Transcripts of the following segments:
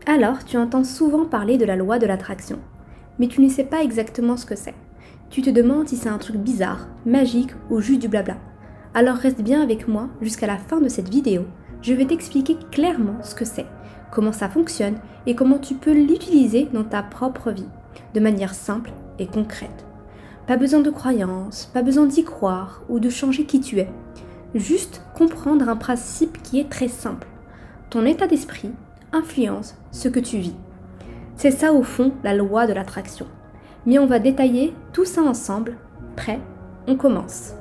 Alors, tu entends souvent parler de la loi de l'attraction, mais tu ne sais pas exactement ce que c'est. Tu te demandes si c'est un truc bizarre, magique ou juste du blabla. Alors reste bien avec moi jusqu'à la fin de cette vidéo. Je vais t'expliquer clairement ce que c'est, comment ça fonctionne et comment tu peux l'utiliser dans ta propre vie, de manière simple et concrète. Pas besoin de croyances, pas besoin d'y croire ou de changer qui tu es. Juste comprendre un principe qui est très simple. Ton état d'esprit influence ce que tu vis. C'est ça au fond la loi de l'attraction. Mais on va détailler tout ça ensemble. Prêt? On commence.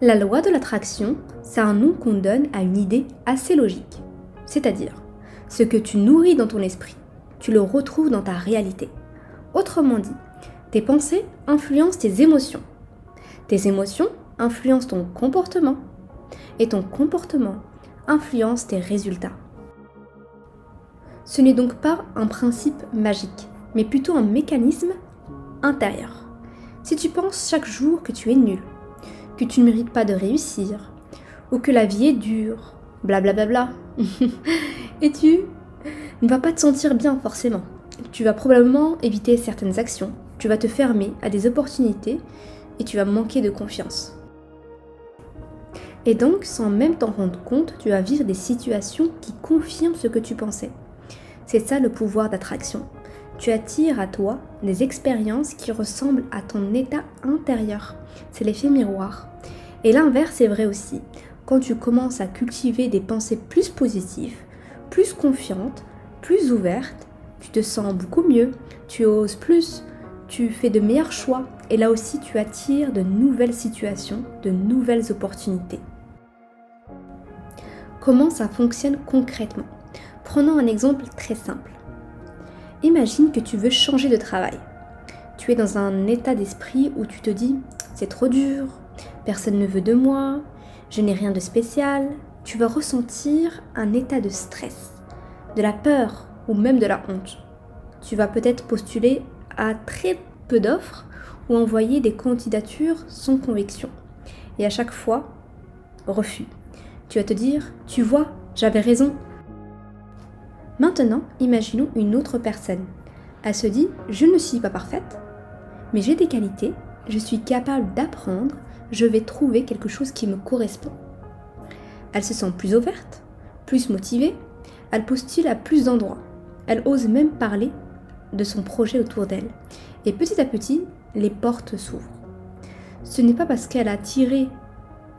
La loi de l'attraction, c'est un nom qu'on donne à une idée assez logique. C'est-à-dire, ce que tu nourris dans ton esprit, tu le retrouves dans ta réalité. Autrement dit, tes pensées influencent tes émotions. Tes émotions influencent ton comportement. Et ton comportement influence tes résultats. Ce n'est donc pas un principe magique, mais plutôt un mécanisme intérieur. Si tu penses chaque jour que tu es nul, que tu ne mérites pas de réussir, ou que la vie est dure, blablabla, et tu ne vas pas te sentir bien forcément. Tu vas probablement éviter certaines actions, tu vas te fermer à des opportunités et tu vas manquer de confiance. Et donc, sans même t'en rendre compte, tu vas vivre des situations qui confirment ce que tu pensais. C'est ça le pouvoir d'attraction. Tu attires à toi des expériences qui ressemblent à ton état intérieur. C'est l'effet miroir. Et l'inverse est vrai aussi. Quand tu commences à cultiver des pensées plus positives, plus confiantes, plus ouvertes, tu te sens beaucoup mieux, tu oses plus, tu fais de meilleurs choix. Et là aussi, tu attires de nouvelles situations, de nouvelles opportunités. Comment ça fonctionne concrètement? Prenons un exemple très simple. Imagine que tu veux changer de travail. Tu es dans un état d'esprit où tu te dis « c'est trop dur, personne ne veut de moi, je n'ai rien de spécial ». Tu vas ressentir un état de stress, de la peur ou même de la honte. Tu vas peut-être postuler à très peu d'offres ou envoyer des candidatures sans conviction. Et à chaque fois, refus. Tu vas te dire « tu vois, j'avais raison ». Maintenant, imaginons une autre personne. Elle se dit « je ne suis pas parfaite, mais j'ai des qualités, je suis capable d'apprendre, je vais trouver quelque chose qui me correspond ». Elle se sent plus ouverte, plus motivée, elle postule à plus d'endroits. Elle ose même parler de son projet autour d'elle. Et petit à petit, les portes s'ouvrent. Ce n'est pas parce qu'elle a tiré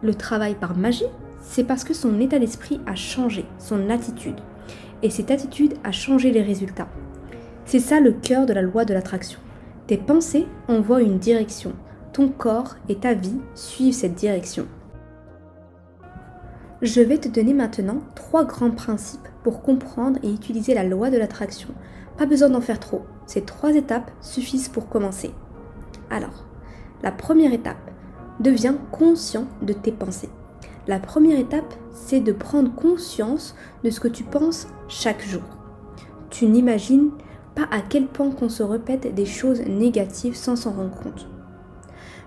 le travail par magie, c'est parce que son état d'esprit a changé, son attitude. Et cette attitude a changé les résultats. C'est ça le cœur de la loi de l'attraction. Tes pensées envoient une direction. Ton corps et ta vie suivent cette direction. Je vais te donner maintenant 3 grands principes pour comprendre et utiliser la loi de l'attraction. Pas besoin d'en faire trop. Ces 3 étapes suffisent pour commencer. Alors, la première étape, deviens conscient de tes pensées. La première étape, c'est de prendre conscience de ce que tu penses chaque jour. Tu n'imagines pas à quel point qu'on se répète des choses négatives sans s'en rendre compte.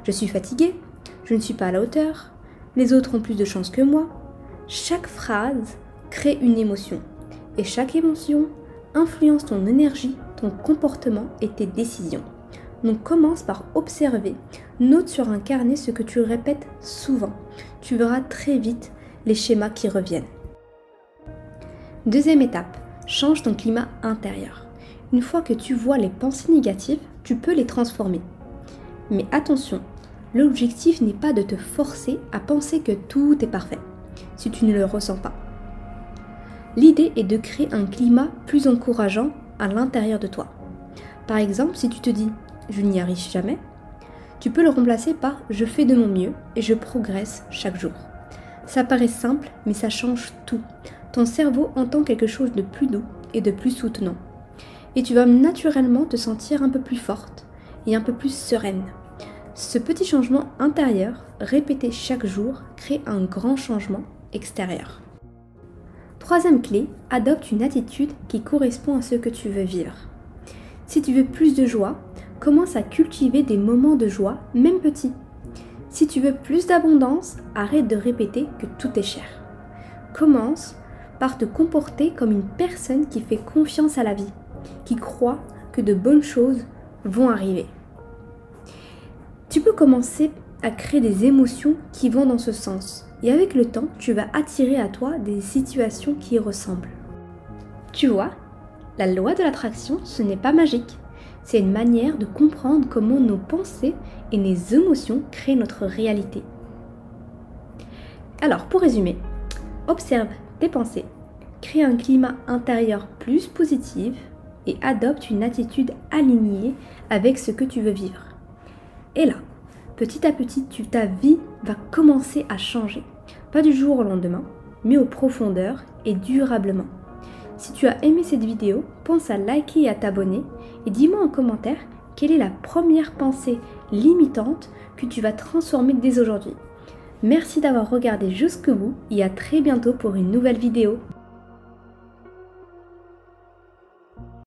Je suis fatiguée, je ne suis pas à la hauteur, les autres ont plus de chance que moi. Chaque phrase crée une émotion et chaque émotion influence ton énergie, ton comportement et tes décisions. Donc commence par observer, note sur un carnet ce que tu répètes souvent. Tu verras très vite les schémas qui reviennent. Deuxième étape, change ton climat intérieur. Une fois que tu vois les pensées négatives, tu peux les transformer. Mais attention, l'objectif n'est pas de te forcer à penser que tout est parfait, si tu ne le ressens pas. L'idée est de créer un climat plus encourageant à l'intérieur de toi. Par exemple, si tu te dis « je n'y arrive jamais », tu peux le remplacer par « je fais de mon mieux et je progresse chaque jour ». Ça paraît simple, mais ça change tout. Ton cerveau entend quelque chose de plus doux et de plus soutenant. Et tu vas naturellement te sentir un peu plus forte et un peu plus sereine. Ce petit changement intérieur, répété chaque jour, crée un grand changement extérieur. Troisième clé, adopte une attitude qui correspond à ce que tu veux vivre. Si tu veux plus de joie, commence à cultiver des moments de joie, même petits. Si tu veux plus d'abondance, arrête de répéter que tout est cher. Commence par te comporter comme une personne qui fait confiance à la vie, qui croit que de bonnes choses vont arriver. Tu peux commencer à créer des émotions qui vont dans ce sens. Et avec le temps, tu vas attirer à toi des situations qui y ressemblent. Tu vois, la loi de l'attraction, ce n'est pas magique. C'est une manière de comprendre comment nos pensées et nos émotions créent notre réalité. Alors, pour résumer, observe tes pensées, crée un climat intérieur plus positif et adopte une attitude alignée avec ce que tu veux vivre. Et là, petit à petit, ta vie va commencer à changer. Pas du jour au lendemain, mais en profondeur et durablement. Si tu as aimé cette vidéo, pense à liker et à t'abonner et dis-moi en commentaire quelle est la première pensée limitante que tu vas transformer dès aujourd'hui. Merci d'avoir regardé jusqu'au bout et à très bientôt pour une nouvelle vidéo.